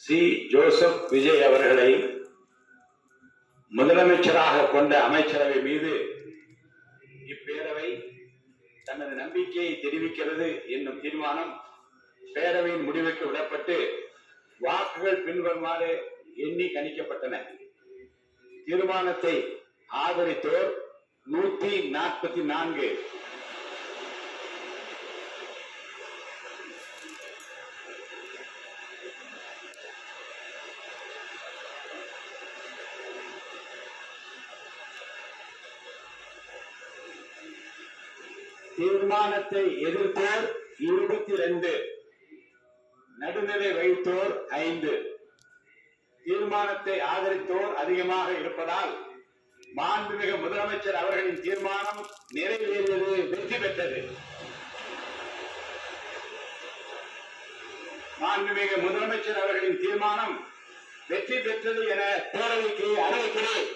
C. Joseph Vijay அவர்களை முதலமைச்சராக கொண்ட அமைச்சரவை மீது இப்பேரவை தனது நம்பிக்கையை தெரிவிக்கிறது என்னும் தீர்மானம் பேரவையின் முடிவுக்கு விடப்பட்டு வாக்குகள் பின்வருமாறு எண்ணி கணிக்கப்பட்டன. தீர்மானத்தை ஆதரித்தோர் 144, தீர்மானத்தை எதிர்த்தோர் 22, நடுநிலை வைத்தோர் 5. தீர்மானத்தை ஆதரித்தோர் அதிகமாக இருப்பதால் மாண்புமிகு முதலமைச்சர் அவர்களின் தீர்மானம் நிறைவேறியது, வெற்றி பெற்றது. மாண்புமிகு முதலமைச்சர் அவர்களின் தீர்மானம் வெற்றி பெற்றது என பேரவைக்கு அறிவிக்கிறேன்.